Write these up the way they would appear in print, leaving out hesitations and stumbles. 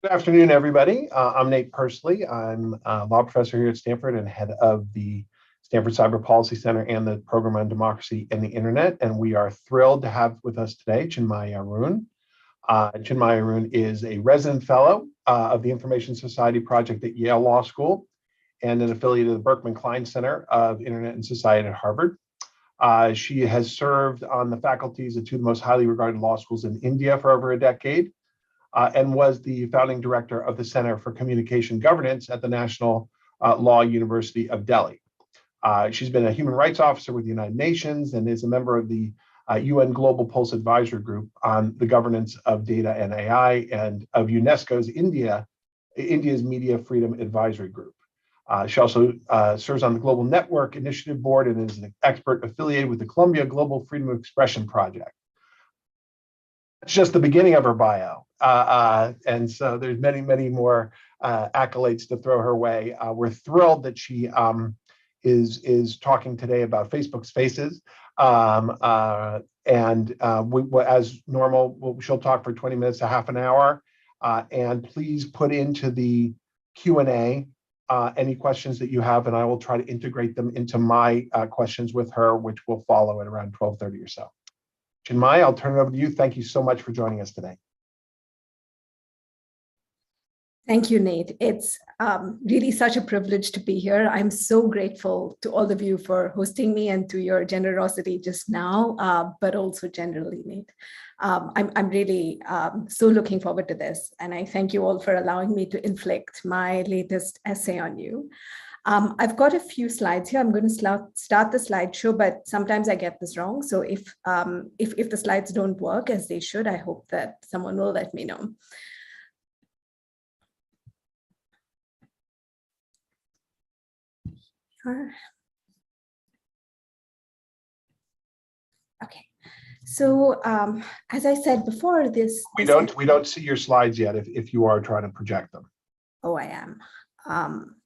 Good afternoon, everybody. I'm Nate Persley. I'm a law professor here at Stanford and head of the Stanford Cyber Policy Center and the Program on Democracy and the Internet. And we are thrilled to have with us today Chinmay Arun. Chinmay Arun is a resident fellow of the Information Society Project at Yale Law School and an affiliate of the Berkman Klein Center of Internet and Society at Harvard. She has served on the faculties of two of the most highly regarded law schools in India for over a decade. And was the founding director of the Center for Communication Governance at the National Law University of Delhi. She's been a human rights officer with the United Nations and is a member of the UN Global Pulse Advisory Group on the governance of data and AI and of UNESCO's India's Media Freedom Advisory Group. She also serves on the Global Network Initiative Board and is an expert affiliated with the Columbia Global Freedom of Expression Project. It's just the beginning of her bio. And so there's many more accolades to throw her way. We're thrilled that she is talking today about Facebook Spaces. As normal, she'll talk for 20 minutes to half an hour. And please put into the Q&A any questions that you have, and I will try to integrate them into my questions with her, which will follow at around 12:30 or so. Chinmay, I'll turn it over to you. Thank you so much for joining us today. Thank you, Nate. It's really such a privilege to be here. I'm so grateful to all of you for hosting me and to your generosity just now, but also generally, Nate. I'm really so looking forward to this. And I thank you all for allowing me to inflict my latest essay on you. I've got a few slides here. I'm going to start the slideshow, but sometimes I get this wrong. So if the slides don't work as they should, I hope that someone will let me know. Okay. So as I said before, we don't see your slides yet if you are trying to project them. Oh, I am.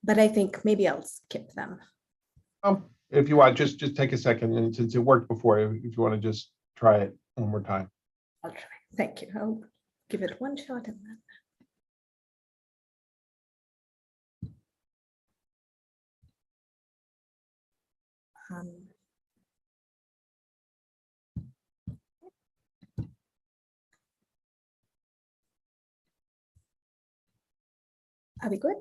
But I think maybe I'll skip them. If you want, just take a second, and since it worked before, if you want to just try it one more time. I'll try. Thank you. I'll give it one shot and then. Are we good?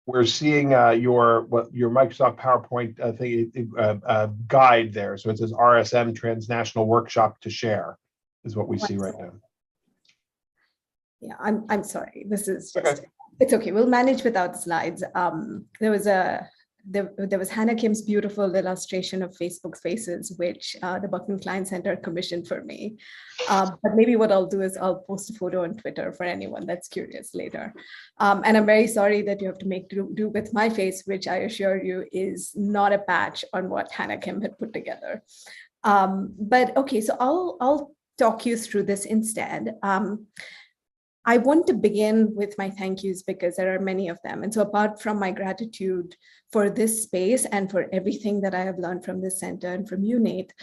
We're seeing your Microsoft PowerPoint guide there. So it says RSM Transnational Workshop to Share is what we see right now. Yeah, I'm sorry. This is just okay. It's okay. We'll manage without the slides. There was Hannah Kim's beautiful illustration of Facebook Spaces, which the Berkman Klein Center commissioned for me. But maybe what I'll do is I'll post a photo on Twitter for anyone that's curious later. And I'm very sorry that you have to make do with my face, which I assure you is not a patch on what Hannah Kim had put together. But okay, so I'll talk you through this instead. I want to begin with my thank yous because there are many of them. And so apart from my gratitude for this space and for everything that I have learned from this center and from you, Nate,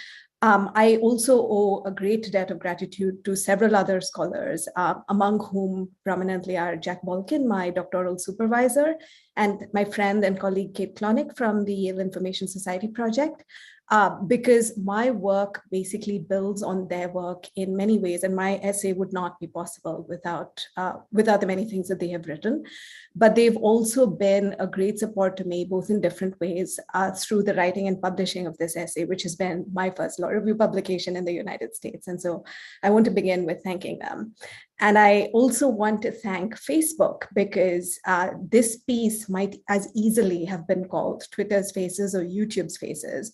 I also owe a great debt of gratitude to several other scholars, among whom prominently are Jack Balkin, my doctoral supervisor, and my friend and colleague Kate Klonick from the Yale Information Society Project. Because my work basically builds on their work in many ways, and my essay would not be possible without the many things that they have written. But they've also been a great support to me, both in different ways, through the writing and publishing of this essay, which has been my first law review publication in the United States. And so I want to begin with thanking them. And I also want to thank Facebook because this piece might as easily have been called Twitter's Faces or YouTube's Faces.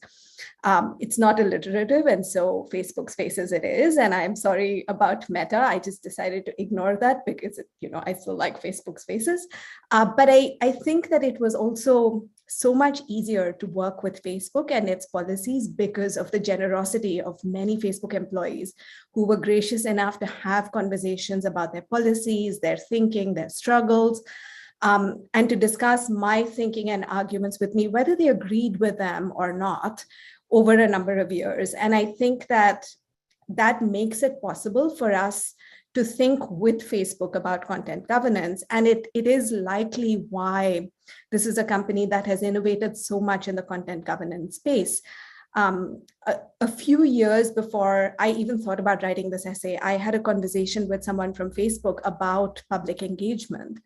It's not alliterative, and so Facebook Spaces it is. And I'm sorry about Meta. I just decided to ignore that because I still like Facebook Spaces. But I think that it was also so much easier to work with Facebook and its policies because of the generosity of many Facebook employees who were gracious enough to have conversations about their policies, their thinking, their struggles, and to discuss my thinking and arguments with me, whether they agreed with them or not, over a number of years. And I think that makes it possible for us to think with Facebook about content governance. And it is likely why this is a company that has innovated so much in the content governance space. A few years before I even thought about writing this essay, I had a conversation with someone from Facebook about public engagement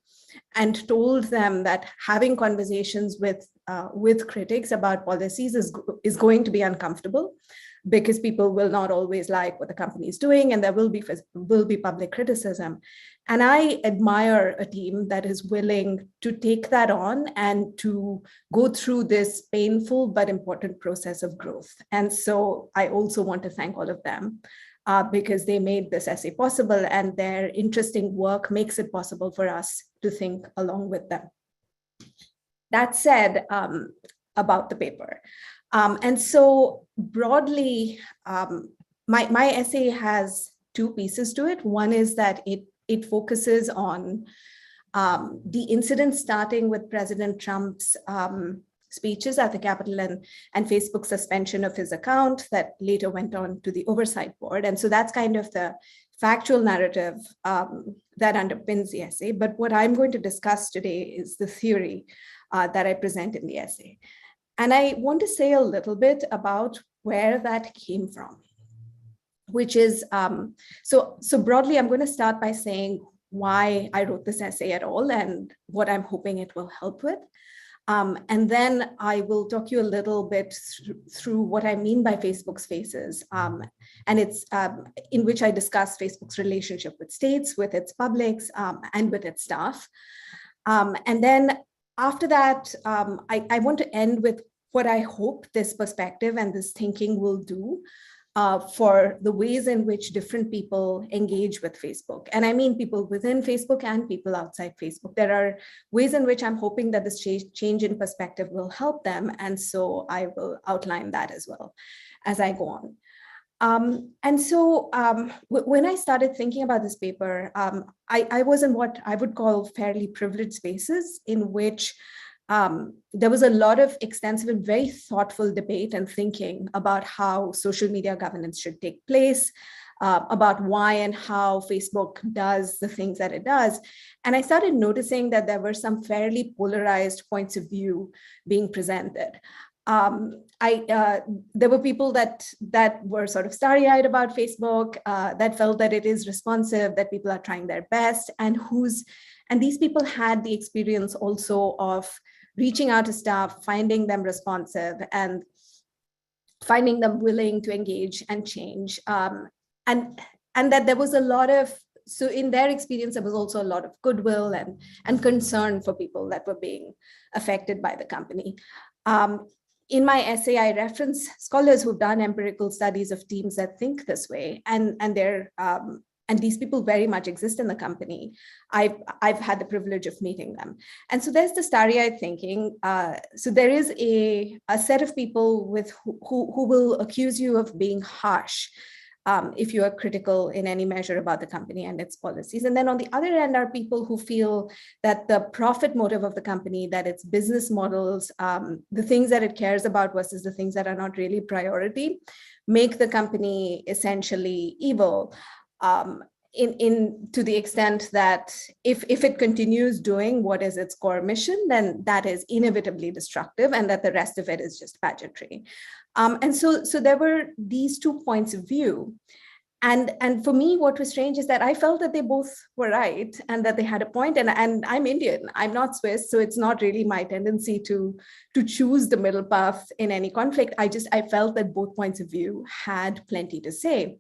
and told them that having conversations with critics about policies is going to be uncomfortable, because people will not always like what the company is doing, and there will be public criticism. And I admire a team that is willing to take that on and to go through this painful but important process of growth. And so I also want to thank all of them because they made this essay possible, and their interesting work makes it possible for us to think along with them. That said, about the paper. And so broadly, my essay has two pieces to it. One is that it focuses on the incident starting with President Trump's speeches at the Capitol and Facebook's suspension of his account that later went on to the oversight board. And so that's kind of the factual narrative that underpins the essay. But what I'm going to discuss today is the theory that I present in the essay. And I want to say a little bit about where that came from, which is, so broadly, I'm going to start by saying why I wrote this essay at all and what I'm hoping it will help with. And then I will talk you a little bit through what I mean by Facebook's Faces. And it's in which I discuss Facebook's relationship with states, with its publics, and with its staff. And then after that, I want to end with what I hope this perspective and this thinking will do for the ways in which different people engage with Facebook. And I mean people within Facebook and people outside Facebook. There are ways in which I'm hoping that this change in perspective will help them. And so I will outline that as well as I go on. And so when I started thinking about this paper, I was in what I would call fairly privileged spaces in which there was a lot of extensive and very thoughtful debate and thinking about how social media governance should take place, about why and how Facebook does the things that it does. And I started noticing that there were some fairly polarized points of view being presented. There were people that were sort of starry-eyed about Facebook, that felt that it is responsive, that people are trying their best, and these people had the experience also of reaching out to staff, finding them responsive, and finding them willing to engage and change, and that there was a lot of, so in their experience, there was also a lot of goodwill and concern for people that were being affected by the company. In my essay, I reference scholars who've done empirical studies of teams that think this way, and these people very much exist in the company. I've had the privilege of meeting them. And so there's the starry-eyed thinking. So there is a set of people who will accuse you of being harsh if you are critical in any measure about the company and its policies. And then on the other end are people who feel that the profit motive of the company, that its business models, the things that it cares about versus the things that are not really priority, make the company essentially evil. To the extent that if it continues doing what is its core mission, then that is inevitably destructive, and that the rest of it is just pageantry. And so there were these 2 points of view. And for me, what was strange is that I felt that they both were right and that they had a point. And I'm Indian, I'm not Swiss, so it's not really my tendency to choose the middle path in any conflict. I felt that both points of view had plenty to say.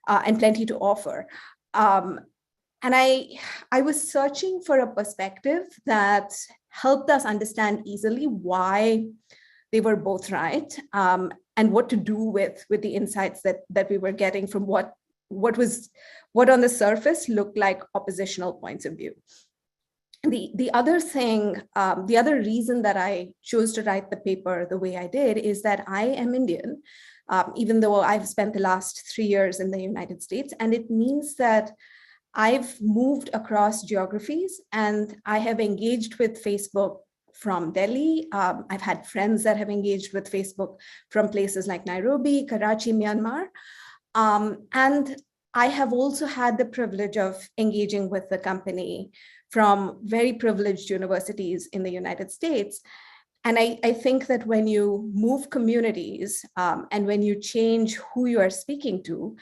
And plenty to offer. And I was searching for a perspective that helped us understand easily why they were both right, and what to do with the insights that we were getting from what on the surface looked like oppositional points of view. The other thing, the other reason that I chose to write the paper the way I did is that I am Indian. Even though I've spent the last 3 years in the United States. And it means that I've moved across geographies and I have engaged with Facebook from Delhi. I've had friends that have engaged with Facebook from places like Nairobi, Karachi, Myanmar. And I have also had the privilege of engaging with the company from very privileged universities in the United States. And I think that when you move communities and when you change who you are speaking to,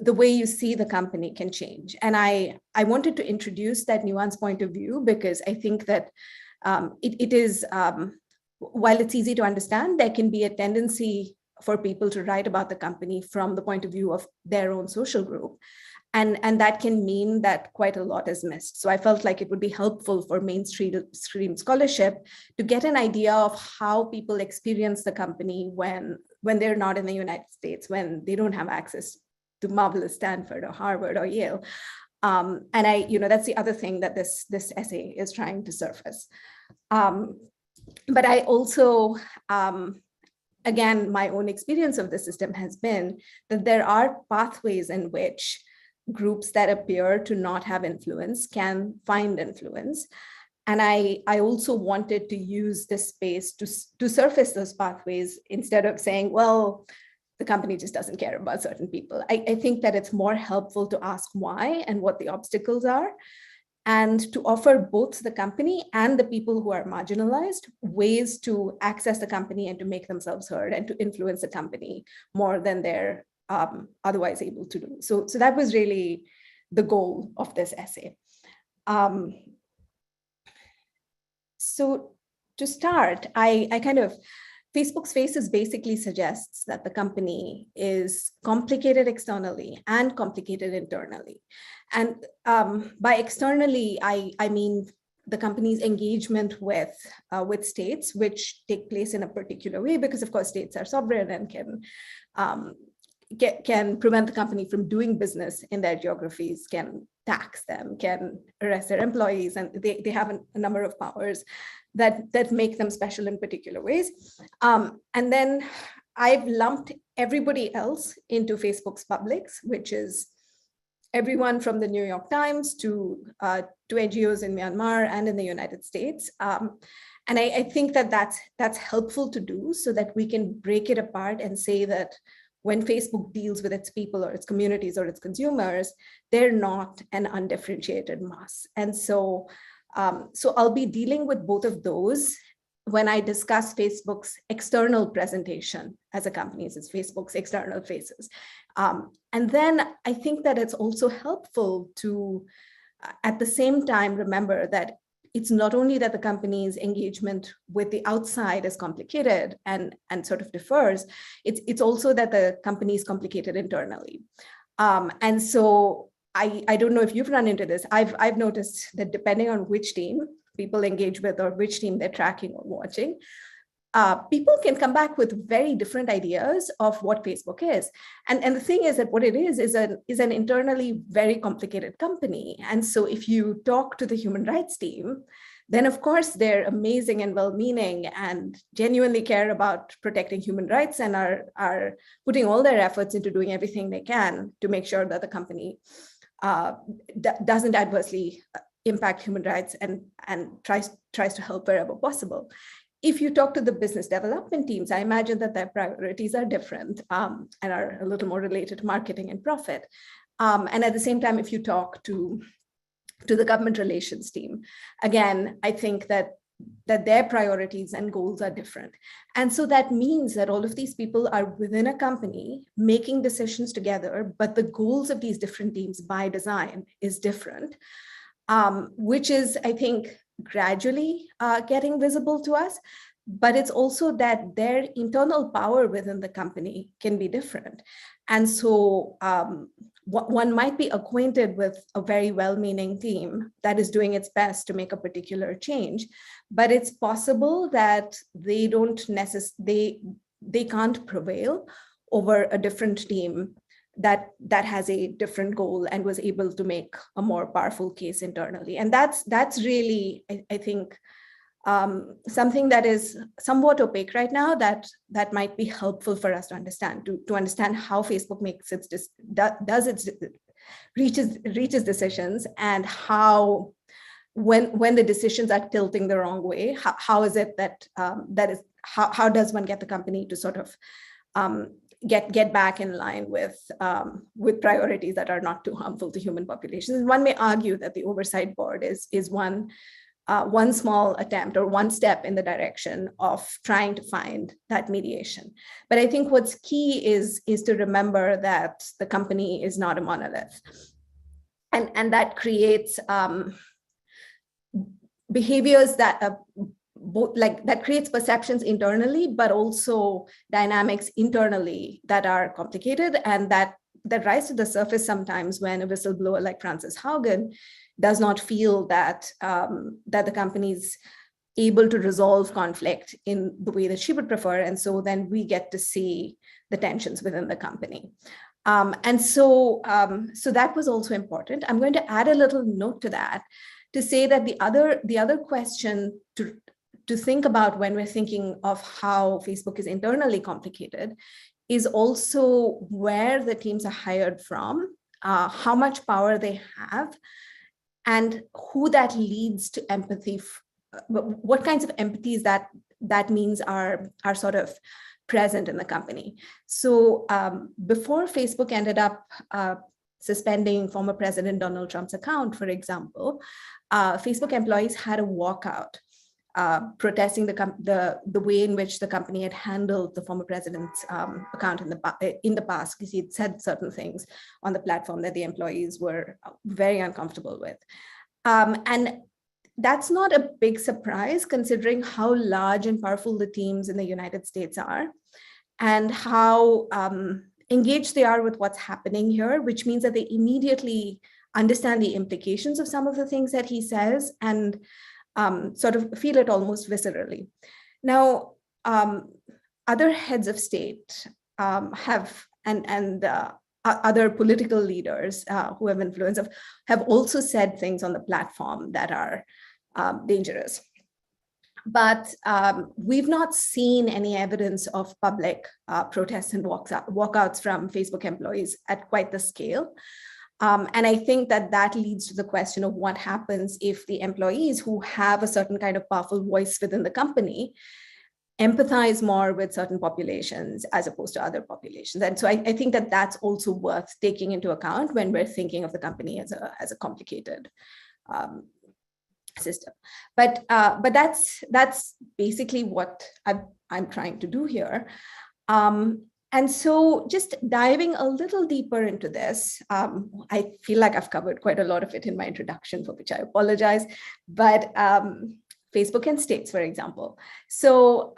the way you see the company can change. And I wanted to introduce that nuanced point of view because I think that it is, while it's easy to understand, there can be a tendency for people to write about the company from the point of view of their own social group. And that can mean that quite a lot is missed. So I felt like it would be helpful for mainstream scholarship to get an idea of how people experience the company when they're not in the United States, when they don't have access to marvelous Stanford or Harvard or Yale. And that's the other thing that this essay is trying to surface. But I also, again, my own experience of the system has been that there are pathways in which groups that appear to not have influence can find influence. And I also wanted to use this space to surface those pathways instead of saying, well, the company just doesn't care about certain people. I think that it's more helpful to ask why and what the obstacles are, and to offer both the company and the people who are marginalized ways to access the company and to make themselves heard and to influence the company more than they're otherwise able to do. So that was really the goal of this essay. So to start, Facebook's Faces basically suggests that the company is complicated externally and complicated internally. And by externally, I mean the company's engagement with states, which take place in a particular way, because of course states are sovereign and can prevent the company from doing business in their geographies, can tax them, can arrest their employees, and they have a number of powers that make them special in particular ways. And then I've lumped everybody else into Facebook's publics, which is everyone from the New York Times to NGOs in Myanmar and in the United States. And I think that that's helpful to do so that we can break it apart and say that when Facebook deals with its people or its communities or its consumers, they're not an undifferentiated mass. And so I'll be dealing with both of those when I discuss Facebook's external presentation as a company. It's Facebook's external faces. And then I think that it's also helpful to, at the same time, remember that it's not only that the company's engagement with the outside is complicated and sort of differs, it's also that the company is complicated internally. And so I don't know if you've run into this. I've noticed that depending on which team people engage with or which team they're tracking or watching, people can come back with very different ideas of what Facebook is. And the thing is that what it is an internally very complicated company. And so if you talk to the human rights team, then of course they're amazing and well-meaning and genuinely care about protecting human rights and are putting all their efforts into doing everything they can to make sure that the company doesn't adversely impact human rights and tries to help wherever possible. If you talk to the business development teams, I imagine that their priorities are different and are a little more related to marketing and profit. And at the same time, if you talk to the government relations team, again, I think that their priorities and goals are different. And so that means that all of these people are within a company making decisions together, but the goals of these different teams by design is different, which is, I think, gradually getting visible to us, but it's also that their internal power within the company can be different. And so one might be acquainted with a very well-meaning team that is doing its best to make a particular change, but it's possible that they can't prevail over a different team that has a different goal and was able to make a more powerful case internally. And that's really, I think, something that is somewhat opaque right now that might be helpful for us to understand, to understand how Facebook makes reaches decisions, and how when the decisions are tilting the wrong way, how is it that how does one get the company to sort of get back in line with priorities that are not too harmful to human populations. And one may argue that the oversight board is one small attempt or one step in the direction of trying to find that mediation. But I think what's key is to remember that the company is not a monolith. And that creates behaviors that that creates perceptions internally, but also dynamics internally that are complicated and that rise to the surface sometimes when a whistleblower like Frances Haugen does not feel that that the company's able to resolve conflict in the way that she would prefer. And so then we get to see the tensions within the company. So that was also important. I'm going to add a little note to that to say that the other question to think about when we're thinking of how Facebook is internally complicated is also where the teams are hired from, how much power they have, and who that leads to empathy, what kinds of empathies that means are sort of present in the company. So before Facebook ended up suspending former President Donald Trump's account, for example, Facebook employees had a walkout protesting the way in which the company had handled the former president's account in the past, because he'd said certain things on the platform that the employees were very uncomfortable with. And that's not a big surprise considering how large and powerful the teams in the United States are and how engaged they are with what's happening here, which means that they immediately understand the implications of some of the things that he says and sort of feel it almost viscerally. Now, other heads of state have, and other political leaders who have influence have also said things on the platform that are dangerous. But we've not seen any evidence of public protests and walkouts from Facebook employees at quite the scale. And I think that leads to the question of what happens if the employees who have a certain kind of powerful voice within the company empathize more with certain populations as opposed to other populations. And so I think that's also worth taking into account when we're thinking of the company as a complicated system. But that's basically what I'm trying to do here. And so just diving a little deeper into this, I feel like I've covered quite a lot of it in my introduction, for which I apologize, but Facebook and states, for example. So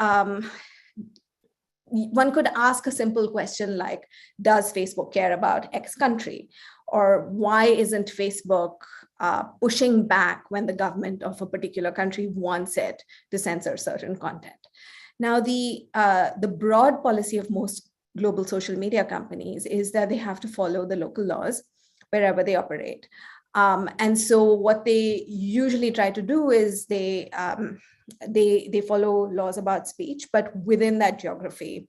one could ask a simple question like, does Facebook care about X country? Or why isn't Facebook pushing back when the government of a particular country wants it to censor certain content? Now, the broad policy of most global social media companies is that they have to follow the local laws wherever they operate. And so what they usually try to do is they follow laws about speech, but within that geography.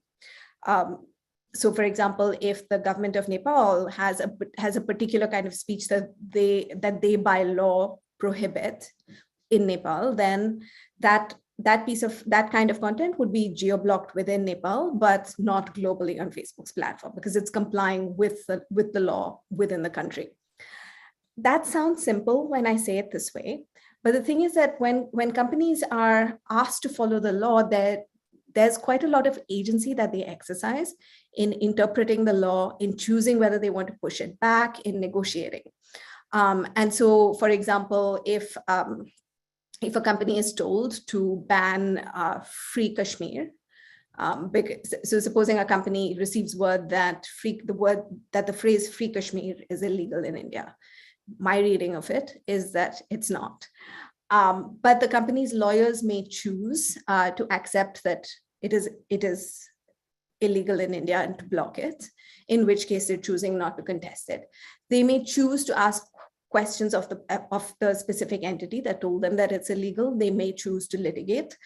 So for example, if the government of Nepal has a particular kind of speech that they by law prohibit in Nepal, then that kind of content would be geo-blocked within Nepal, but not globally on Facebook's platform because it's complying with the law within the country. That sounds simple when I say it this way, but the thing is that when companies are asked to follow the law, there's quite a lot of agency that they exercise in interpreting the law, in choosing whether they want to push it back, in negotiating. And so, for example, if a company is told to ban Free Kashmir, so supposing a company receives word that the phrase Free Kashmir is illegal in India, my reading of it is that it's not. But the company's lawyers may choose to accept that it is illegal in India and to block it, in which case they're choosing not to contest it. They may choose to ask questions of the specific entity that told them that it's illegal. They may choose to litigate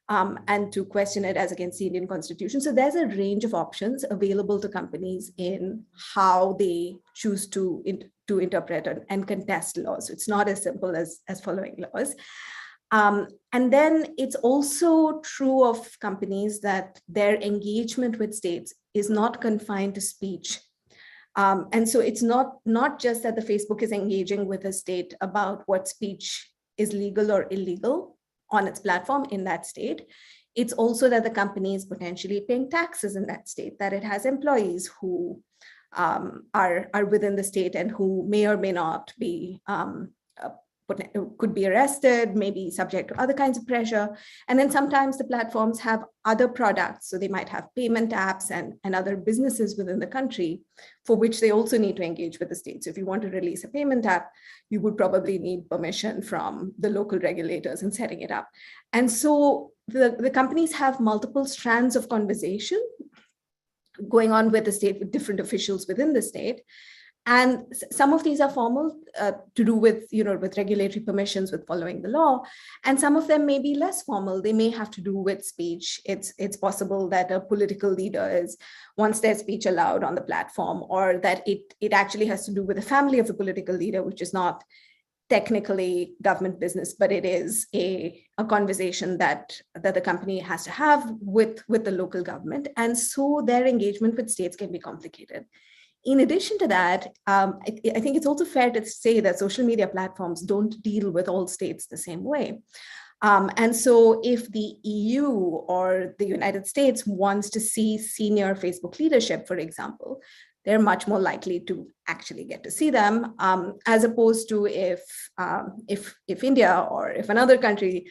and to question it as against the Indian Constitution. So there's a range of options available to companies in how they choose to interpret and contest laws. It's not as simple as following laws. And then it's also true of companies that their engagement with states is not confined to speech. And so it's not just that the Facebook is engaging with a state about what speech is legal or illegal on its platform in that state. It's also that the company is potentially paying taxes in that state, that it has employees who are within the state and who may or may not be could be arrested, maybe subject to other kinds of pressure. And then sometimes the platforms have other products. So they might have payment apps and other businesses within the country for which they also need to engage with the state. So if you want to release a payment app, you would probably need permission from the local regulators in setting it up. And so the companies have multiple strands of conversation going on with the state, with different officials within the state. And some of these are formal to do with, with regulatory permissions, with following the law. And some of them may be less formal. They may have to do with speech. It's possible that a political leader wants their speech allowed on the platform, or that it actually has to do with the family of the political leader, which is not technically government business, but it is a conversation that the company has to have with the local government. And so their engagement with states can be complicated. In addition to that, I think it's also fair to say that social media platforms don't deal with all states the same way. And so if the EU or the United States wants to see senior Facebook leadership, for example, they're much more likely to actually get to see them, as opposed to if India or if another country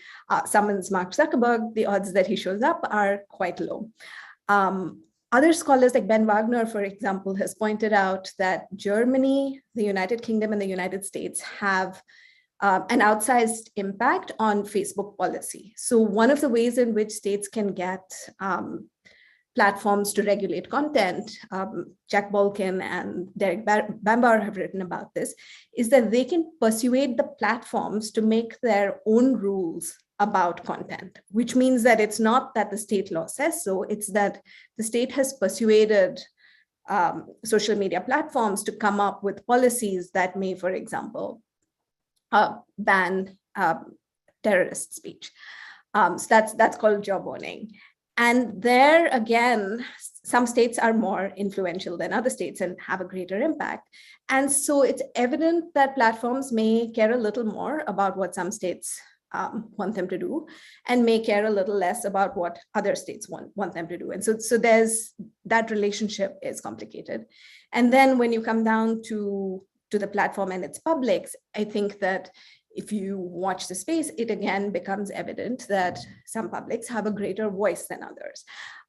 summons Mark Zuckerberg, the odds that he shows up are quite low. Other scholars like Ben Wagner, for example, has pointed out that Germany, the United Kingdom, and the United States have an outsized impact on Facebook policy. So one of the ways in which states can get platforms to regulate content, Jack Balkin and Derek Bambauer have written about this, is that they can persuade the platforms to make their own rules about content, which means that it's not that the state law says so, it's that the state has persuaded social media platforms to come up with policies that may, for example, ban terrorist speech. So that's called jawboning. And there again, some states are more influential than other states and have a greater impact. And so it's evident that platforms may care a little more about what some states want them to do, and may care a little less about what other states want them to do. And so there's that relationship is complicated. And then when you come down to the platform and its publics, I think that if you watch the space, it again becomes evident that some publics have a greater voice than others.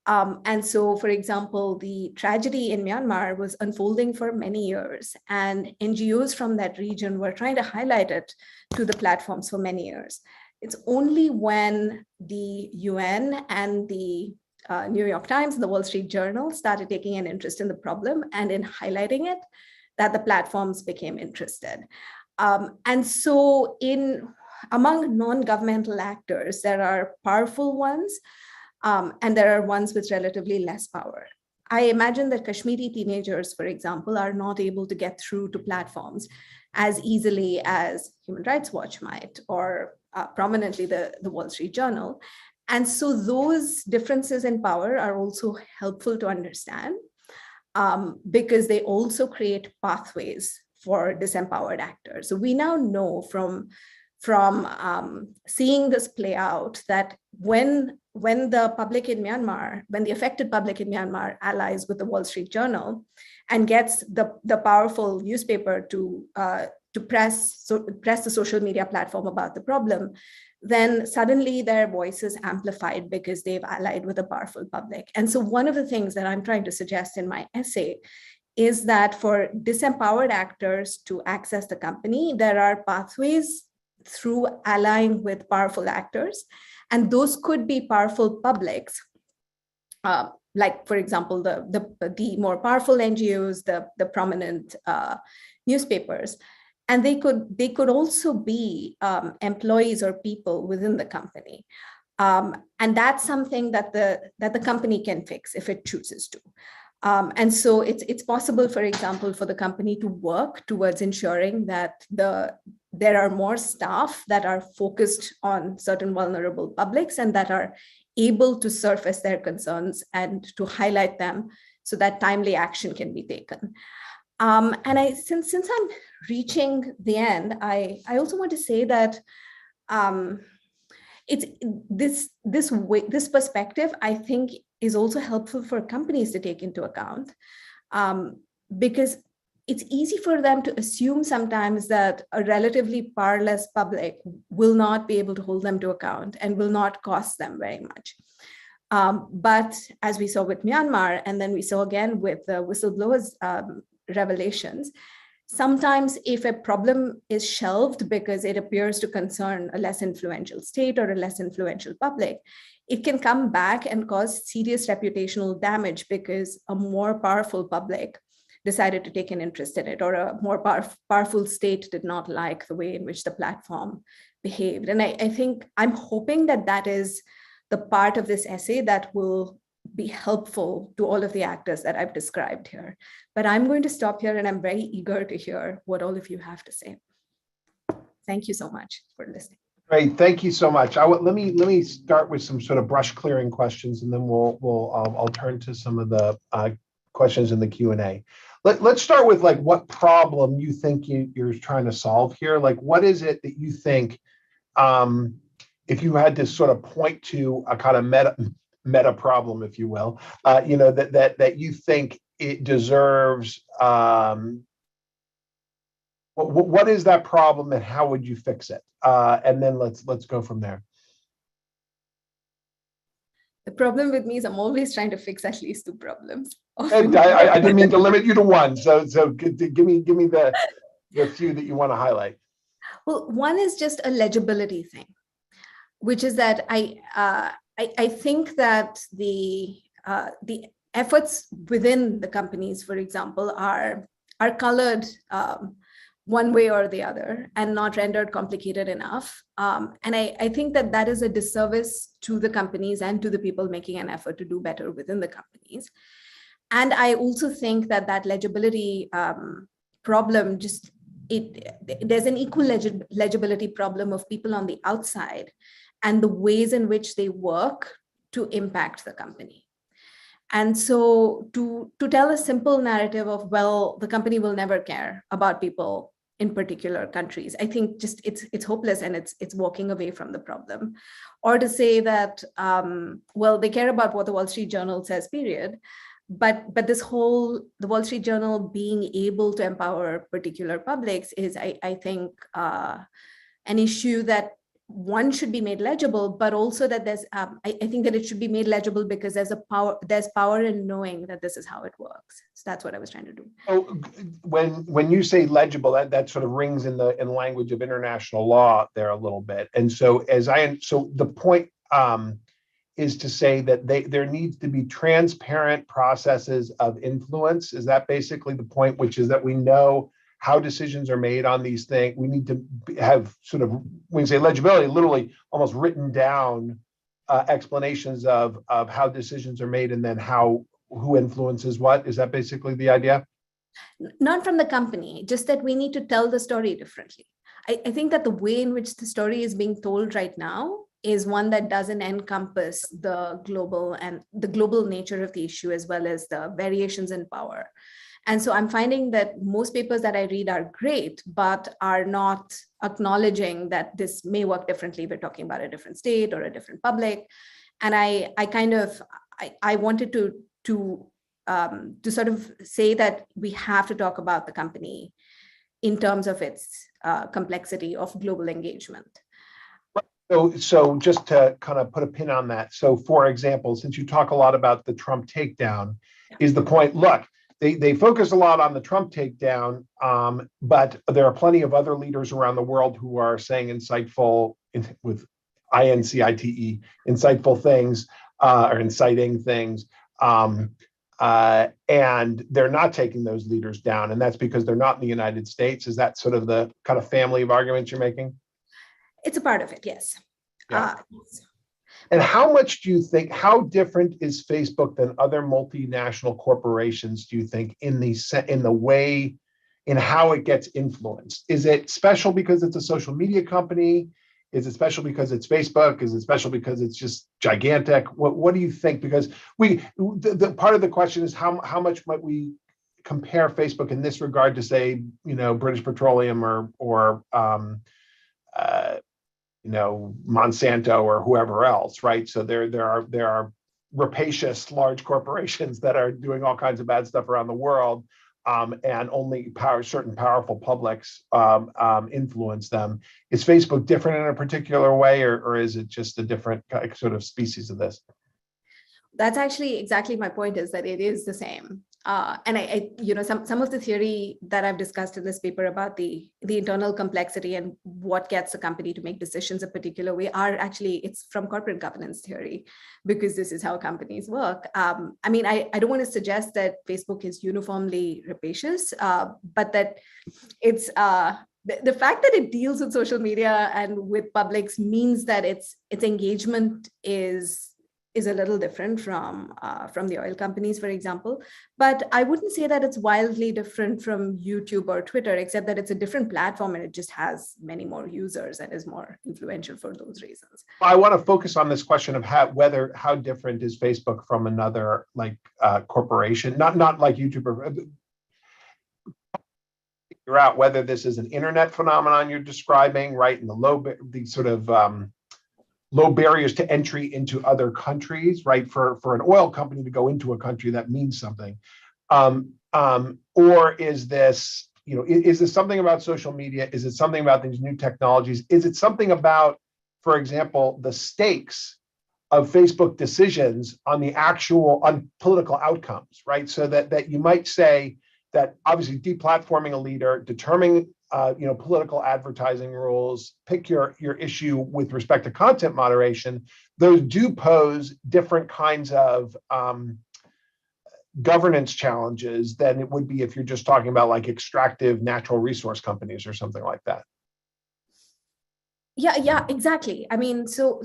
And so, for example, the tragedy in Myanmar was unfolding for many years, and NGOs from that region were trying to highlight it to the platforms for many years. It's only when the UN and the New York Times and the Wall Street Journal started taking an interest in the problem and in highlighting it that the platforms became interested. And so among non-governmental actors, there are powerful ones, and there are ones with relatively less power. I imagine that Kashmiri teenagers, for example, are not able to get through to platforms as easily as Human Rights Watch might, or prominently the Wall Street Journal. And so those differences in power are also helpful to understand, because they also create pathways for disempowered actors. So we now know from seeing this play out that when the public in Myanmar, when the affected public in Myanmar allies with the Wall Street Journal and gets the powerful newspaper to press the social media platform about the problem, then suddenly their voice is amplified because they've allied with a powerful public. And so one of the things that I'm trying to suggest in my essay is that for disempowered actors to access the company, there are pathways through allying with powerful actors. And those could be powerful publics, like, for example, the more powerful NGOs, the prominent newspapers. And they could also be employees or people within the company. And that's something that the company can fix if it chooses to. And so it's possible, for example, for the company to work towards ensuring that there are more staff that are focused on certain vulnerable publics and that are able to surface their concerns and to highlight them so that timely action can be taken. And since I'm reaching the end, I also want to say that it's this perspective, I think, is also helpful for companies to take into account, because it's easy for them to assume sometimes that a relatively powerless public will not be able to hold them to account and will not cost them very much. But as we saw with Myanmar, and then we saw again with the whistleblowers revelations, sometimes if a problem is shelved because it appears to concern a less influential state or a less influential public, it can come back and cause serious reputational damage because a more powerful public decided to take an interest in it, or a more powerful state did not like the way in which the platform behaved. And I think I'm hoping that that is the part of this essay that will be helpful to all of the actors that I've described here. But I'm going to stop here, and I'm very eager to hear what all of you have to say. Thank you so much for listening. Great, thank you so much. Let me start with some sort of brush clearing questions, and then I'll turn to some of the questions in the Q&A. Let's start with like what problem you think you're trying to solve here. Like, what is it that you think, if you had to sort of point to a kind of meta problem, if you will, that you think it deserves, what is that problem and how would you fix it? And then let's go from there. The problem with me is I'm always trying to fix at least two problems. I didn't mean to limit you to one. So give me the few that you want to highlight. Well, one is just a legibility thing, which is that I think that the efforts within the companies, for example, are colored one way or the other and not rendered complicated enough. And I think that is a disservice to the companies and to the people making an effort to do better within the companies. And I also think that legibility problem, there's an equal legibility problem of people on the outside and the ways in which they work to impact the company. And so to tell a simple narrative of, well, the company will never care about people in particular countries, I think just it's hopeless, and it's walking away from the problem. Or to say that, well, they care about what the Wall Street Journal says, period. But the Wall Street Journal being able to empower particular publics is, I think, an issue that one should be made legible, but also that there's, I think that it should be made legible because there's power in knowing that this is how it works. So that's what I was trying to do. So when you say legible, that sort of rings in the language of international law there a little bit. And so the point is to say that there needs to be transparent processes of influence. Is that basically the point, which is that we know how decisions are made on these things? We need to have sort of, when you say legibility, literally almost written down explanations of how decisions are made and then who influences what. Is that basically the idea? Not from the company, just that we need to tell the story differently. I think that the way in which the story is being told right now is one that doesn't encompass the global nature of the issue, as well as the variations in power. And so I'm finding that most papers that I read are great, but are not acknowledging that this may work differently. We're talking about a different state or a different public. And I wanted to sort of say that we have to talk about the company in terms of its complexity of global engagement. So just to kind of put a pin on that. So for example, since you talk a lot about the Trump takedown, is the point, look, they focus a lot on the Trump takedown, but there are plenty of other leaders around the world who are saying insightful, with INCITE, insightful things, or inciting things, and they're not taking those leaders down, and that's because they're not in the United States. Is that sort of the kind of family of arguments you're making? It's a part of it, yes. Yeah. And how much do you think, how different is Facebook than other multinational corporations, do you think, in the way, in how it gets influenced? Is it special because it's a social media company? Is it special because it's Facebook? Is it special because it's just gigantic? What do you think? Because the part of the question is how much might we compare Facebook in this regard to, say, British Petroleum or Monsanto or whoever else, right? So there are rapacious large corporations that are doing all kinds of bad stuff around the world, and only certain powerful publics influence them. Is Facebook different in a particular way, or is it just a different sort of species of this? That's actually exactly my point, is that it is the same. And some of the theory that I've discussed in this paper about the internal complexity and what gets a company to make decisions a particular way it's from corporate governance theory, because this is how companies work. I don't want to suggest that Facebook is uniformly rapacious, but that it's the fact that it deals with social media and with publics means that its engagement is a little different from the oil companies, for example. But I wouldn't say that it's wildly different from YouTube or Twitter, except that it's a different platform and it just has many more users and is more influential for those reasons. I want to focus on this question of how different is Facebook from another corporation, not like YouTube, or figure out whether this is an internet phenomenon you're describing, right? And the sort of low barriers to entry into other countries, right? For an oil company to go into a country, that means something. Or is this, is this something about social media? Is it something about these new technologies? Is it something about, for example, the stakes of Facebook decisions on political outcomes, right? So that you might say that obviously deplatforming a leader, determining political advertising rules, pick your issue with respect to content moderation, those do pose different kinds of governance challenges than it would be if you're just talking about extractive natural resource companies or something like that. Yeah, exactly. So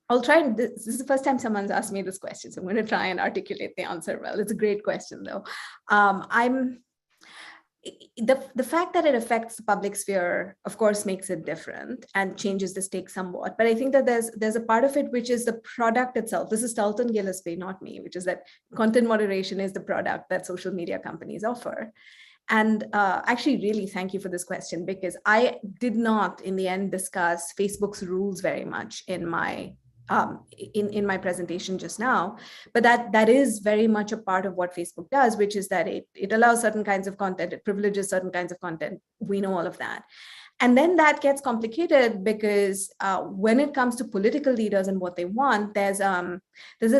I'll try, and this is the first time someone's asked me this question, so I'm going to try and articulate the answer well. It's a great question, though. The fact that it affects the public sphere, of course, makes it different and changes the stakes somewhat. But I think that there's a part of it which is the product itself. This is Dalton Gillespie, not me, which is that content moderation is the product that social media companies offer. And actually, really, thank you for this question, because I did not, in the end, discuss Facebook's rules very much in my presentation just now, but that is very much a part of what Facebook does, which is that it allows certain kinds of content, it privileges certain kinds of content. We know all of that. And then that gets complicated because when it comes to political leaders and what they want, there's a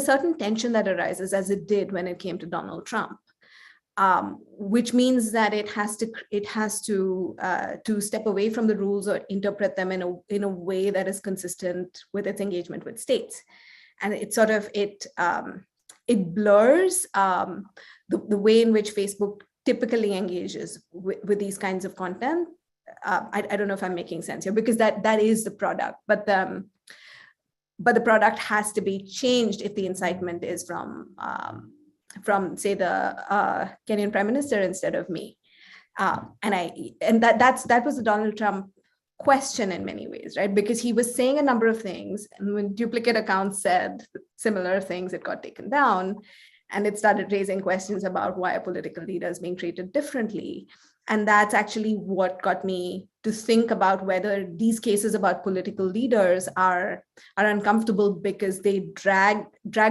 certain tension that arises, as it did when it came to Donald Trump. Which means that it has to step away from the rules or interpret them in a way that is consistent with its engagement with states, and it blurs the way in which Facebook typically engages with these kinds of content. I don't know if I'm making sense here, because that is the product, but the product has to be changed if the incitement is from say the Kenyan Prime Minister instead of me, and that was the Donald Trump question in many ways, right? Because he was saying a number of things, and when duplicate accounts said similar things, it got taken down, and it started raising questions about why a political leader is being treated differently. And that's actually what got me to think about whether these cases about political leaders are uncomfortable because they drag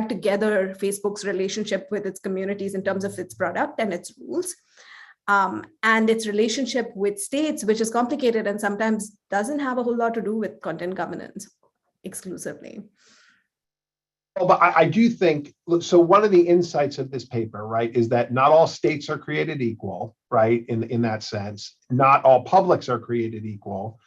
together Facebook's relationship with its communities in terms of its product and its rules, and its relationship with states, which is complicated and sometimes doesn't have a whole lot to do with content governance exclusively. Well, but I do think, so one of the insights of this paper, right, is that not all states are created equal, right, in that sense. Not all publics are created equal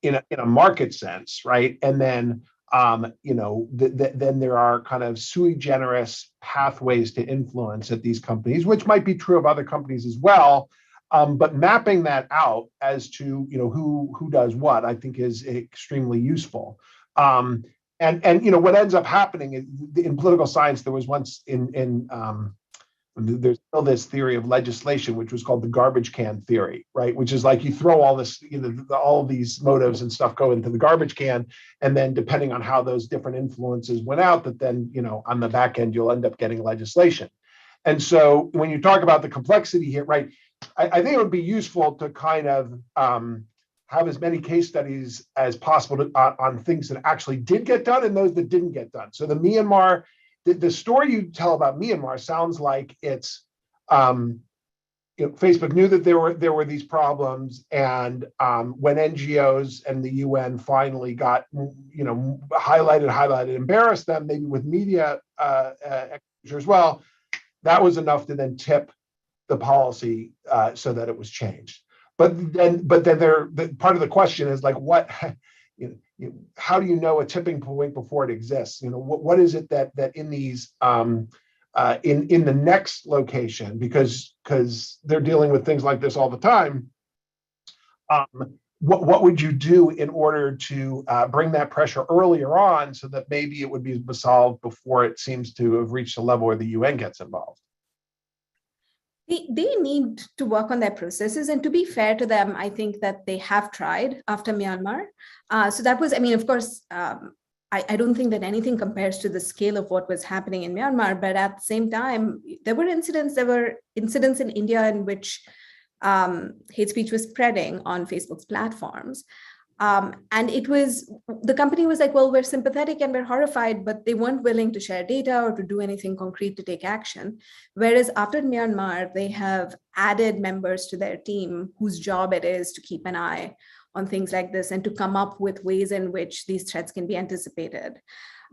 in a market sense, right? And then, then there are kind of sui generis pathways to influence at these companies, which might be true of other companies as well. But mapping that out as to, who does what, I think is extremely useful. And what ends up happening is, in political science, there was once there's still this theory of legislation, which was called the garbage can theory, right? Which is like you throw all this, all these motives and stuff go into the garbage can, and then depending on how those different influences went out, that then on the back end you'll end up getting legislation. And so when you talk about the complexity here, right, I think it would be useful to kind of have as many case studies as possible on things that actually did get done and those that didn't get done. So the story you tell about Myanmar sounds like it's Facebook knew that there were these problems, and when NGOs and the UN finally got highlighted, embarrassed them, maybe with media exposure as well, that was enough to then tip the policy so that it was changed. But then part of the question is like, what? How do you know a tipping point before it exists? What is it that in these in the next location, because they're dealing with things like this all the time, what would you do in order to bring that pressure earlier on so that maybe it would be resolved before it seems to have reached a level where the UN gets involved? They need to work on their processes, and to be fair to them, I think that they have tried after Myanmar. So that was, of course, I don't think that anything compares to the scale of what was happening in Myanmar, but at the same time, there were incidents in India in which hate speech was spreading on Facebook's platforms. And the company was like, well, we're sympathetic and we're horrified, but they weren't willing to share data or to do anything concrete to take action. Whereas after Myanmar, they have added members to their team whose job it is to keep an eye on things like this and to come up with ways in which these threats can be anticipated.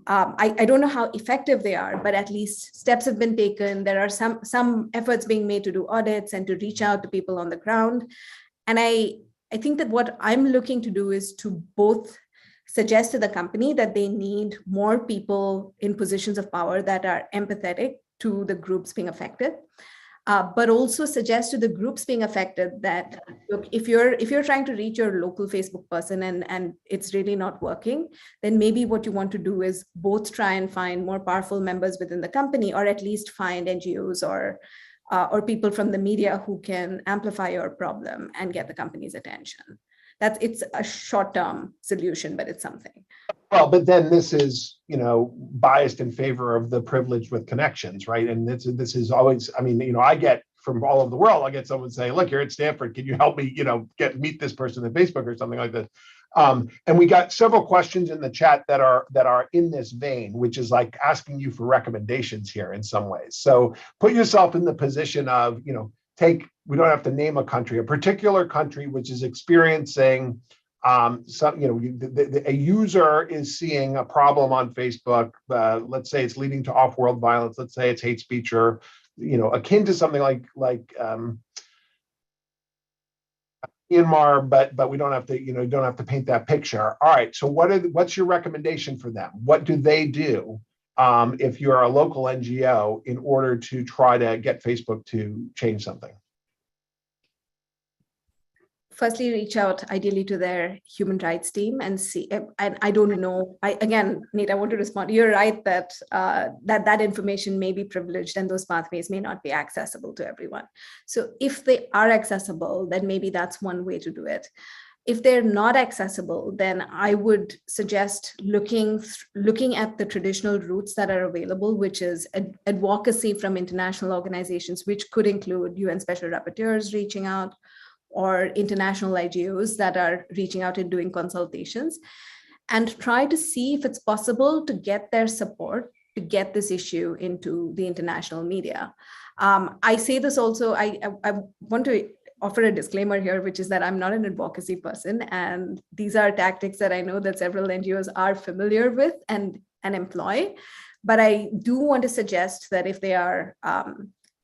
I don't know how effective they are, but at least steps have been taken. There are some efforts being made to do audits and to reach out to people on the ground. And I think that what I'm looking to do is to both suggest to the company that they need more people in positions of power that are empathetic to the groups being affected, but also suggest to the groups being affected that, look, if you're trying to reach your local Facebook person and it's really not working, then maybe what you want to do is both try and find more powerful members within the company, or at least find NGOs or people from the media who can amplify your problem and get the company's attention. It's a short-term solution, but it's something. Well, but then this is, biased in favor of the privileged with connections, right? And this is always, I get from all over the world, I get someone saying, look, you're at Stanford, can you help me, meet this person at Facebook or something like this? And we got several questions in the chat that are in this vein, which is like asking you for recommendations here in some ways. So put yourself in the position of, we don't have to name a country, a particular country which is experiencing a user is seeing a problem on Facebook. Let's say it's leading to off-world violence. Let's say it's hate speech, or akin to something like Myanmar, but we don't have to paint that picture. All right. So what's your recommendation for them? What do they do if you're a local NGO in order to try to get Facebook to change something? Firstly, reach out ideally to their human rights team and see. And I don't know. Again, Nate, I want to respond. You're right that that information may be privileged and those pathways may not be accessible to everyone. So if they are accessible, then maybe that's one way to do it. If they're not accessible, then I would suggest looking at the traditional routes that are available, which is advocacy from international organizations, which could include UN Special Rapporteurs reaching out, or international NGOs that are reaching out and doing consultations, and try to see if it's possible to get their support to get this issue into the international media. I say this also, I want to offer a disclaimer here, which is that I'm not an advocacy person, and these are tactics that I know that several NGOs are familiar with and employ. But I do want to suggest that if they are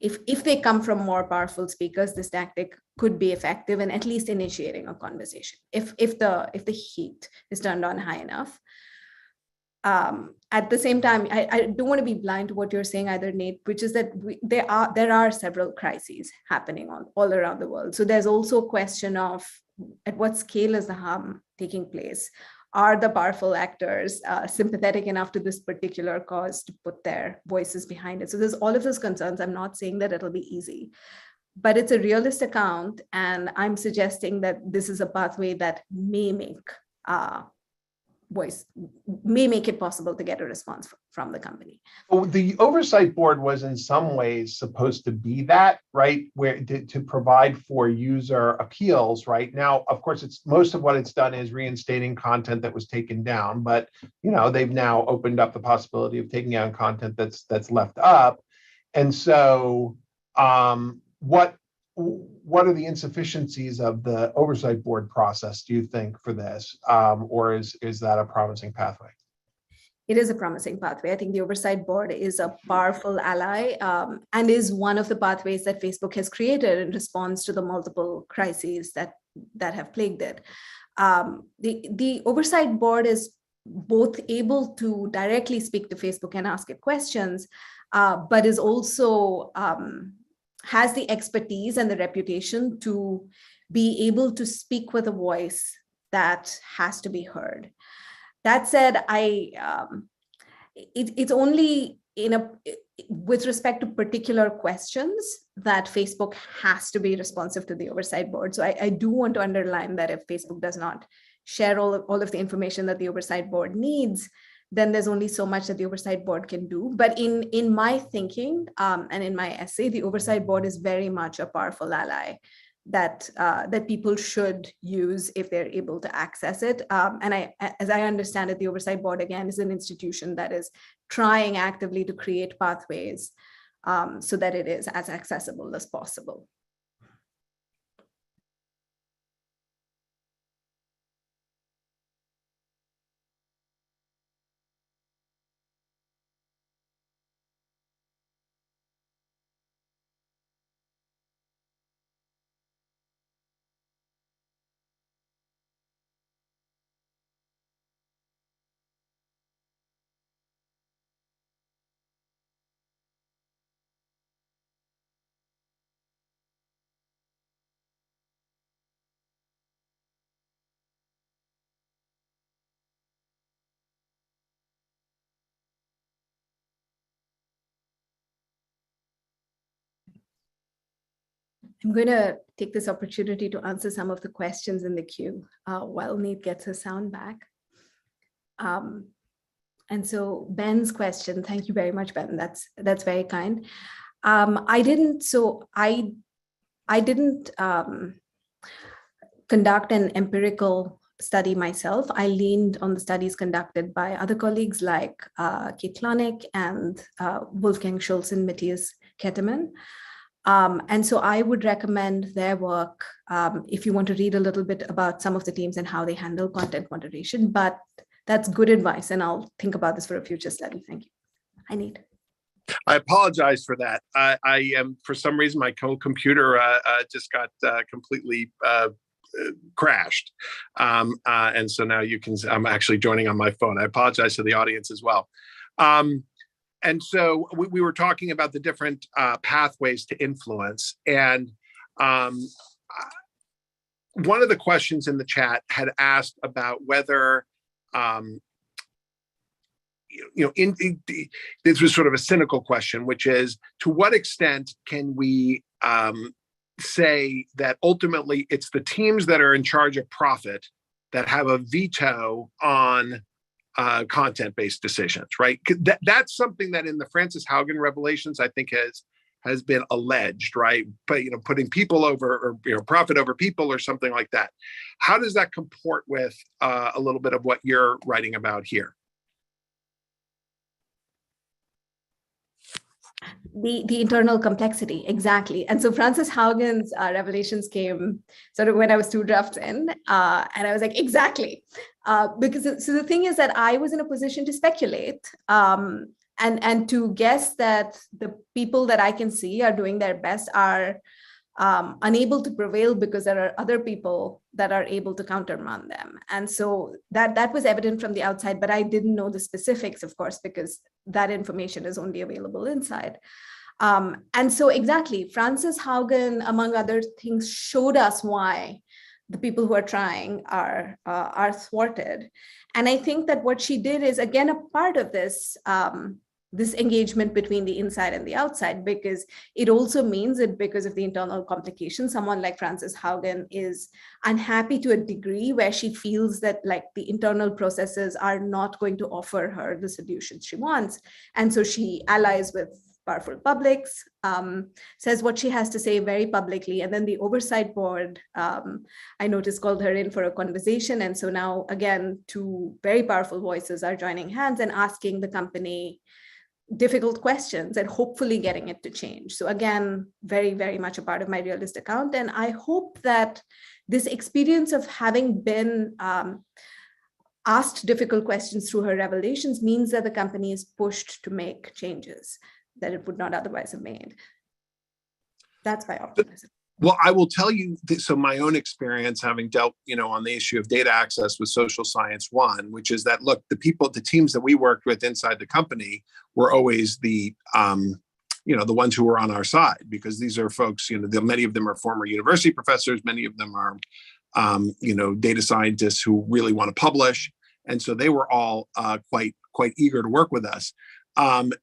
if they come from more powerful speakers, this tactic could be effective in at least initiating a conversation if the heat is turned on high enough. At the same time, I don't want to be blind to what you're saying either, Nate, which is that there are several crises happening all around the world. So there's also a question of at what scale is the harm taking place? are the powerful actors sympathetic enough to this particular cause to put their voices behind it? So there's all of those concerns. I'm not saying that it'll be easy, but it's a realist account. And I'm suggesting that this is a pathway that may make it possible to get a response from the company. Well, the oversight board was in some ways supposed to be that, right, where to provide for user appeals. Right now, of course, it's most of what it's done is reinstating content that was taken down, but they've now opened up the possibility of taking down content that's left up. And so what are the insufficiencies of the oversight board process, do you think, for this? Or is that a promising pathway? It is a promising pathway. I think the oversight board is a powerful ally and is one of the pathways that Facebook has created in response to the multiple crises that have plagued it. The oversight board is both able to directly speak to Facebook and ask it questions, but is also has the expertise and the reputation to be able to speak with a voice that has to be heard. That said, it's only with respect to particular questions that Facebook has to be responsive to the oversight board. So I do want to underline that if Facebook does not share all of the information that the oversight board needs, then there's only so much that the oversight board can do. But in my thinking and in my essay, the oversight board is very much a powerful ally that people should use if they're able to access it. And as I understand it, the oversight board, again, is an institution that is trying actively to create pathways so that it is as accessible as possible. I'm going to take this opportunity to answer some of the questions in the queue while Nate gets his sound back. And so Ben's question, thank you very much, Ben. That's very kind. I didn't conduct an empirical study myself. I leaned on the studies conducted by other colleagues like Kate Klonick and Wolfgang Schulz and Matthias Kettermann. And so I would recommend their work if you want to read a little bit about some of the teams and how they handle content moderation, but that's good advice. And I'll think about this for a future study. Thank you. I need. I apologize for that. I am, for some reason, my computer just got completely crashed. And so now I'm actually joining on my phone. I apologize to the audience as well. And so we were talking about the different pathways to influence. And one of the questions in the chat had asked about whether, this was sort of a cynical question, which is, to what extent can we say that ultimately it's the teams that are in charge of profit that have a veto on content-based decisions, right? That's something that in the Frances Haugen revelations, I think has been alleged, right? But putting people over, or profit over people, or something like that. How does that comport with a little bit of what you're writing about here? The internal complexity, exactly. And so Frances Haugen's revelations came sort of when I was 2 drafts in, and I was like, exactly. Because so the thing is that I was in a position to speculate and to guess that the people that I can see are doing their best are unable to prevail because there are other people that are able to countermand them. And so that was evident from the outside, but I didn't know the specifics, of course, because that information is only available inside. And so exactly, Frances Haugen, among other things, showed us why the people who are trying are thwarted. And I think that what she did is, again, a part of this, this engagement between the inside and the outside, because it also means that because of the internal complications, someone like Frances Haugen is unhappy to a degree where she feels that like the internal processes are not going to offer her the solutions she wants. And so she allies with powerful publics, says what she has to say very publicly. And then the oversight board, I noticed, called her in for a conversation. And so now, again, two very powerful voices are joining hands and asking the company difficult questions and hopefully getting it to change. So again, very, very much a part of my Realist account. And I hope that this experience of having been asked difficult questions through her revelations means that the company is pushed to make changes that it would not otherwise have made. That's my optimism. Well, I will tell you, so my own experience having dealt, on the issue of data access with Social Science One, which is that, look, the teams that we worked with inside the company were always the ones who were on our side, because these are folks, many of them are former university professors, many of them are, data scientists who really want to publish. And so they were all quite eager to work with us. But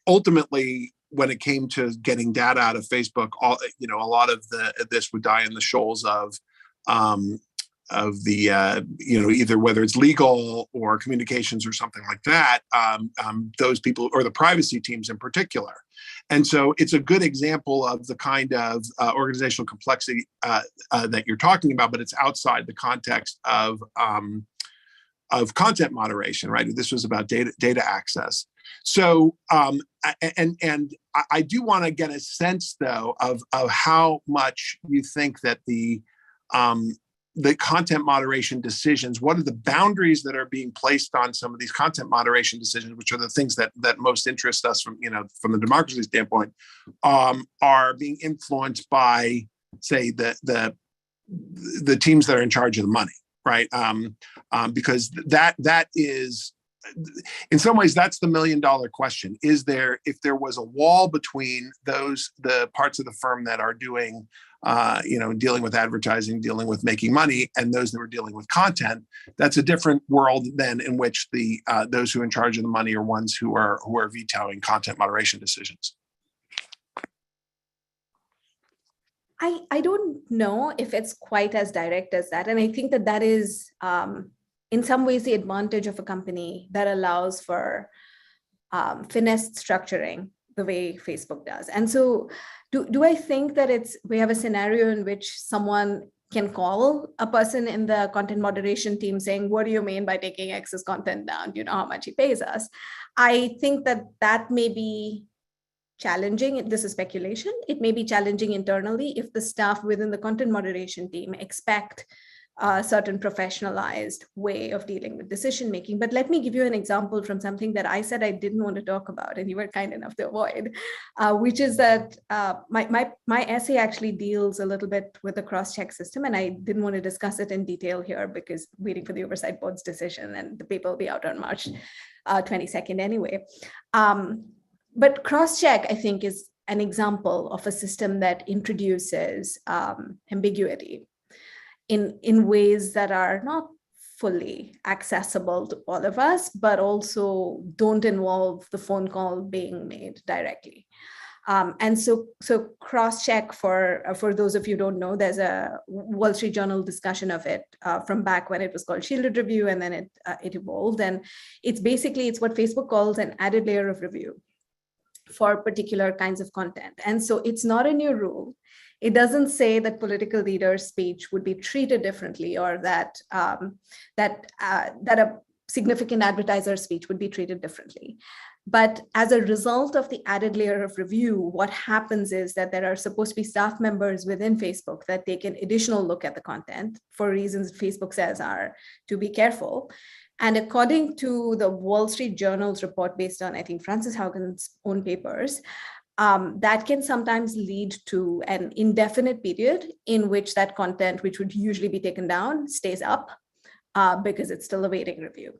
ultimately, when it came to getting data out of Facebook, a lot of this would die in the shoals of the either whether it's legal or communications or something like that, those people or the privacy teams in particular. And so it's a good example of the kind of organizational complexity that you're talking about, but it's outside the context of content moderation, right? This was about data access. So, and I do want to get a sense, though, of how much you think that the content moderation decisions, what are the boundaries that are being placed on some of these content moderation decisions, which are the things that most interest us from the democracy standpoint, are being influenced by, say, the teams that are in charge of the money, right? Because that is, in some ways, that's the $1 million question. If there was a wall between the parts of the firm that are doing, dealing with advertising, dealing with making money, and those that were dealing with content, that's a different world than in which those who are in charge of the money are ones who are vetoing content moderation decisions. I don't know if it's quite as direct as that. And I think that is, in some ways, the advantage of a company that allows for finesse structuring the way Facebook does. And so do I think that we have a scenario in which someone can call a person in the content moderation team saying, what do you mean by taking X's content down? Do you know how much he pays us? I think that may be challenging. This is speculation. It may be challenging internally if the staff within the content moderation team expect a certain professionalized way of dealing with decision making. But let me give you an example from something that I said I didn't want to talk about, and you were kind enough to avoid, which is that my essay actually deals a little bit with the cross-check system, and I didn't want to discuss it in detail here because waiting for the oversight board's decision, and the paper will be out on March 22nd anyway. But cross-check, I think, is an example of a system that introduces ambiguity in ways that are not fully accessible to all of us, but also don't involve the phone call being made directly. And so cross-check, for those of you who don't know, there's a Wall Street Journal discussion of it from back when it was called Shielded Review, and then it evolved. And it's what Facebook calls an added layer of review for particular kinds of content. And so it's not a new rule. It doesn't say that political leaders' speech would be treated differently, or that a significant advertiser's speech would be treated differently. But as a result of the added layer of review, what happens is that there are supposed to be staff members within Facebook that take an additional look at the content for reasons Facebook says are to be careful. And according to the Wall Street Journal's report, based on, I think, Frances Haugen's own papers, that can sometimes lead to an indefinite period in which that content, which would usually be taken down, stays up because it's still awaiting review.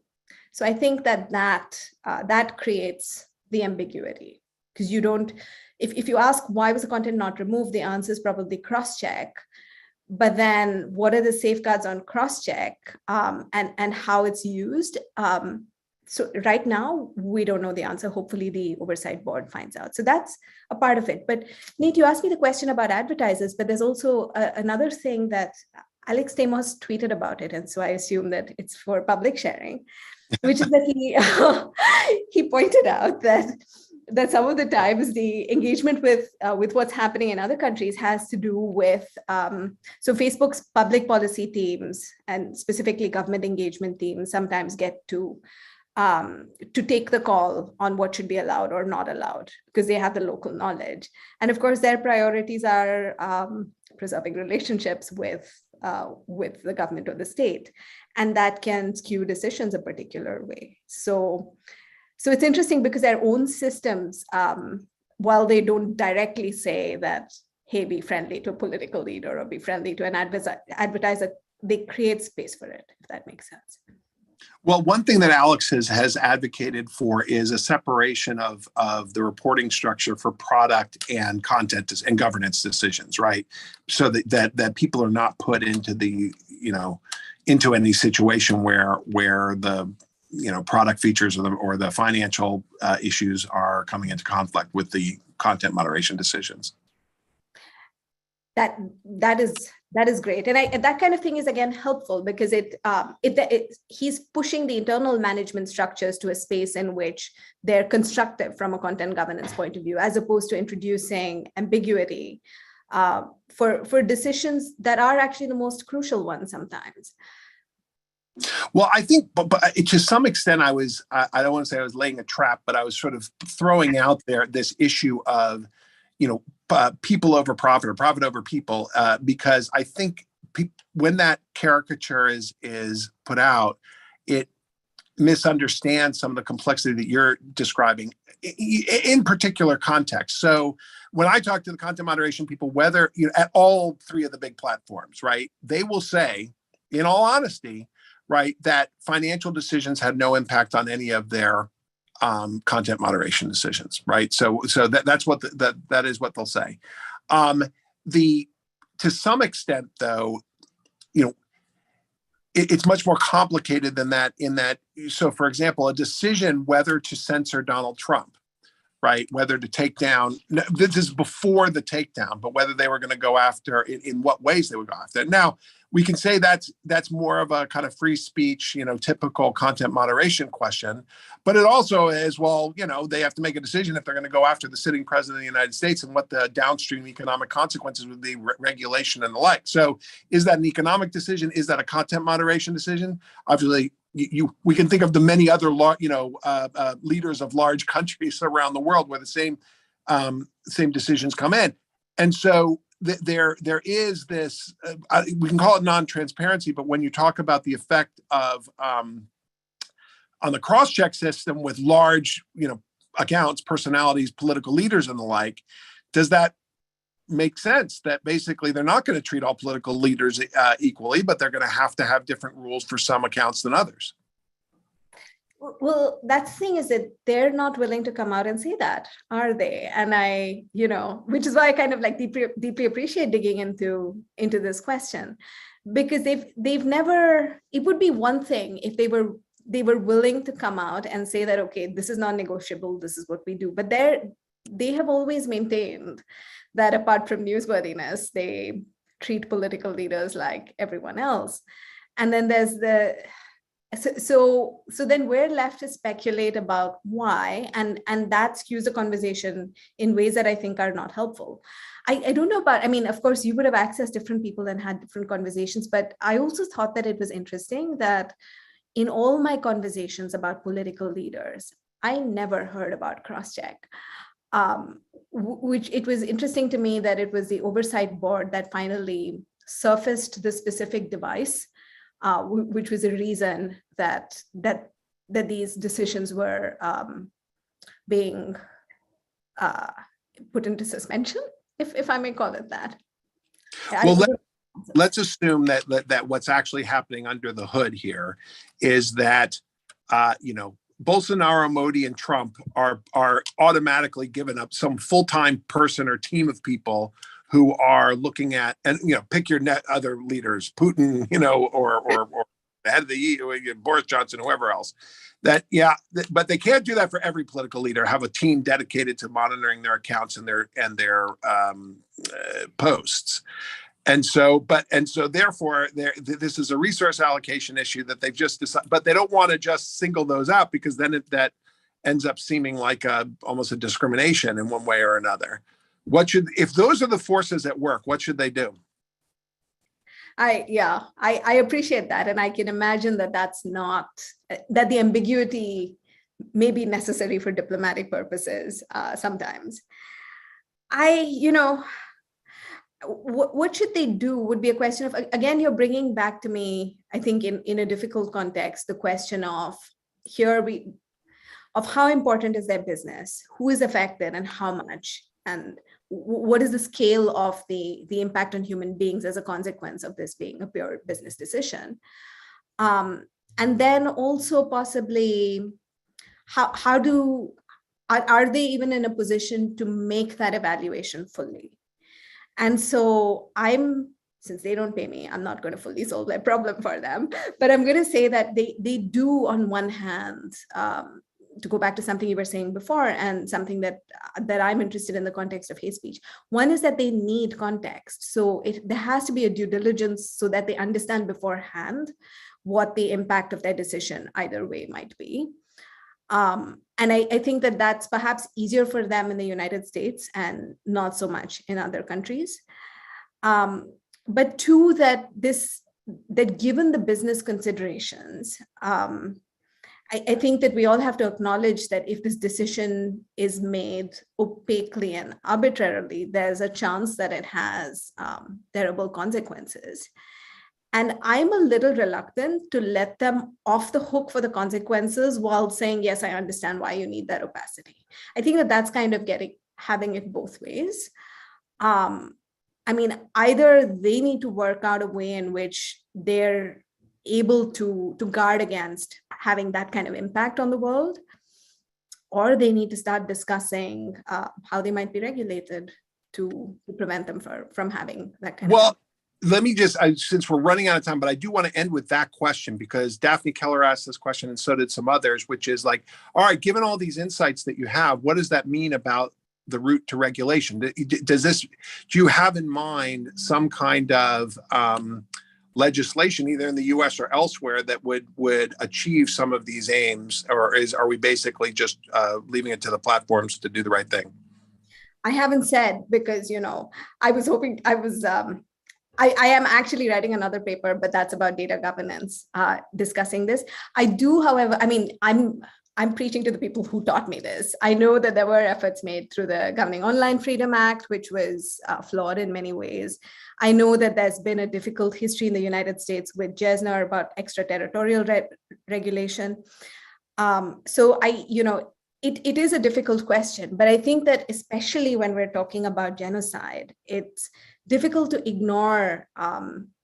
So I think that creates the ambiguity, because you don't, if you ask why was the content not removed, the answer is probably cross-check. but then what are the safeguards on cross-check, and how it's used? So right now, we don't know the answer. Hopefully the oversight board finds out. So that's a part of it. But Nate, you asked me the question about advertisers, but there's also another thing that Alex Stamos tweeted about it. And so I assume that it's for public sharing, which is that he pointed out that some of the times the engagement with what's happening in other countries has to do with, so Facebook's public policy teams and specifically government engagement teams sometimes get to take the call on what should be allowed or not allowed because they have the local knowledge. And of course, their priorities are preserving relationships with the government or the state. And that can skew decisions a particular way. So it's interesting because their own systems, while they don't directly say that, hey, be friendly to a political leader or be friendly to an advertiser, they create space for it, if that makes sense. Well, one thing that Alex has advocated for is a separation of the reporting structure for product and content and governance decisions, right? So that people are not put into into any situation where the product features or the financial issues are coming into conflict with the content moderation decisions. That is great, and that kind of thing is again helpful because he's pushing the internal management structures to a space in which they're constructive from a content governance point of view, as opposed to introducing ambiguity for decisions that are actually the most crucial ones sometimes. Well, I think, but to some extent, I don't want to say I was laying a trap, but I was sort of throwing out there this issue of, people over profit or profit over people, because I think when that caricature is put out, it misunderstands some of the complexity that you're describing in particular context. So when I talk to the content moderation people, whether at all three of the big platforms, right, they will say, in all honesty, right, that financial decisions had no impact on any of their content moderation decisions, right? So that's what that is what they'll say. To some extent, though, it's much more complicated than that. So, for example, a decision whether to censor Donald Trump, right? Whether to take down, this is before the takedown, but whether they were going to go after, in what ways they would go after it. Now, we can say that's more of a kind of free speech, typical content moderation question, but it also is, well, they have to make a decision if they're going to go after the sitting president of the United States and what the downstream economic consequences would be, regulation and the like. So is that an economic decision? Is that a content moderation decision? Obviously, we can think of the many other leaders of large countries around the world where the same decisions come in. And so there is this, we can call it non-transparency, but when you talk about the effect of on the cross-check system with large, accounts, personalities, political leaders and the like, does that make sense that basically they're not going to treat all political leaders equally, but they're going to have different rules for some accounts than others? Well, that thing is that they're not willing to come out and say that, are they? And which is why I kind of like deeply appreciate digging into this question, because they've never, it would be one thing if they were willing to come out and say that, okay, this is non-negotiable, this is what we do. But they have always maintained that apart from newsworthiness, they treat political leaders like everyone else. And then there's so then we're left to speculate about why, and that skews the conversation in ways that I think are not helpful. I don't know about, of course, you would have accessed different people and had different conversations, but I also thought that it was interesting that in all my conversations about political leaders, I never heard about crosscheck. Which it was interesting to me that it was the oversight board that finally surfaced the specific device, which was a reason that these decisions were being put into suspension, if I may call it that. Well, let's assume that what's actually happening under the hood here is that Bolsonaro, Modi, and Trump are automatically given up some full-time person or team of people who are looking at, and pick your other leaders, Putin, or the head of the EU, Boris Johnson, whoever else. But they can't do that for every political leader. Have a team dedicated to monitoring their accounts and their posts. And so therefore, this is a resource allocation issue that they've just decided, but they don't want to just single those out, because then that ends up seeming like almost a discrimination in one way or another. If those are the forces at work, what should they do? I appreciate that. And I can imagine that that the ambiguity may be necessary for diplomatic purposes sometimes. What should they do would be a question of, again, you're bringing back to me, I think in a difficult context, the question of how important is their business, who is affected and how much, and what is the scale of the impact on human beings as a consequence of this being a pure business decision. And then also possibly, are they even in a position to make that evaluation fully? And so since they don't pay me, I'm not going to fully solve that problem for them, but I'm going to say that they do, on one hand, to go back to something you were saying before, and something that I'm interested in the context of hate speech. One is that they need context. So there has to be a due diligence so that they understand beforehand what the impact of their decision either way might be. And I think that that's perhaps easier for them in the United States and not so much in other countries. But two, that given the business considerations, I think that we all have to acknowledge that if this decision is made opaquely and arbitrarily, there's a chance that it has terrible consequences. And I'm a little reluctant to let them off the hook for the consequences while saying, yes, I understand why you need that opacity. I think that that's kind of having it both ways. Either they need to work out a way in which they're able to guard against having that kind of impact on the world, or they need to start discussing how they might be regulated to prevent them from having that kind of. Let me since we're running out of time, but I do want to end with that question, because Daphne Keller asked this question and so did some others, which is like, all right, given all these insights that you have, what does that mean about the route to regulation? Do you have in mind some kind of legislation, either in the US or elsewhere, that would achieve some of these aims, or are we basically just leaving it to the platforms to do the right thing? I haven't said, because, I am actually writing another paper, but that's about data governance, discussing this. I do, however, I'm preaching to the people who taught me this. I know that there were efforts made through the Governing Online Freedom Act, which was flawed in many ways. I know that there's been a difficult history in the United States with Jesner about extraterritorial regulation. So it is a difficult question, but I think that especially when we're talking about genocide, it's difficult to ignore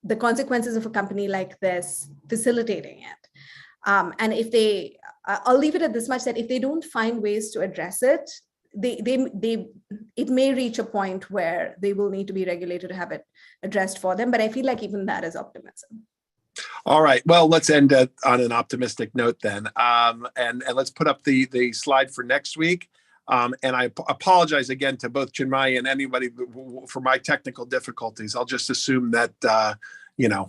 the consequences of a company like this facilitating it. And if I'll leave it at this much, that if they don't find ways to address it, it may reach a point where they will need to be regulated to have it addressed for them. But I feel like even that is optimism. All right. Well, let's end on an optimistic note then. And let's put up the slide for next week. And I apologize again to both Chinmay and anybody for my technical difficulties. I'll just assume that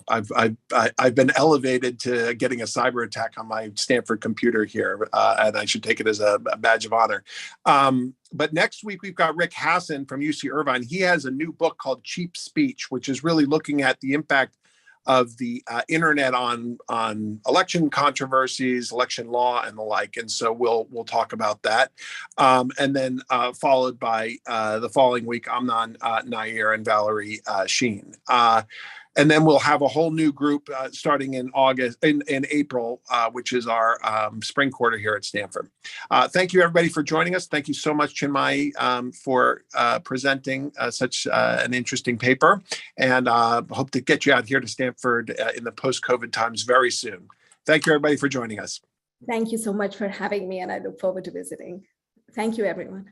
I've been elevated to getting a cyber attack on my Stanford computer here, and I should take it as a badge of honor. But next week we've got Rick Hasson from UC Irvine. He has a new book called Cheap Speech, which is really looking at the impact of the internet on election controversies, election law, and the like. And so we'll talk about that. And then followed by the following week, Amnon Nair and Valerie Sheen. And then we'll have a whole new group starting in April, which is our spring quarter here at Stanford. Thank you, everybody, for joining us. Thank you so much, Chinmay, for presenting such an interesting paper. And hope to get you out here to Stanford in the post-COVID times very soon. Thank you, everybody, for joining us. Thank you so much for having me, and I look forward to visiting. Thank you, everyone.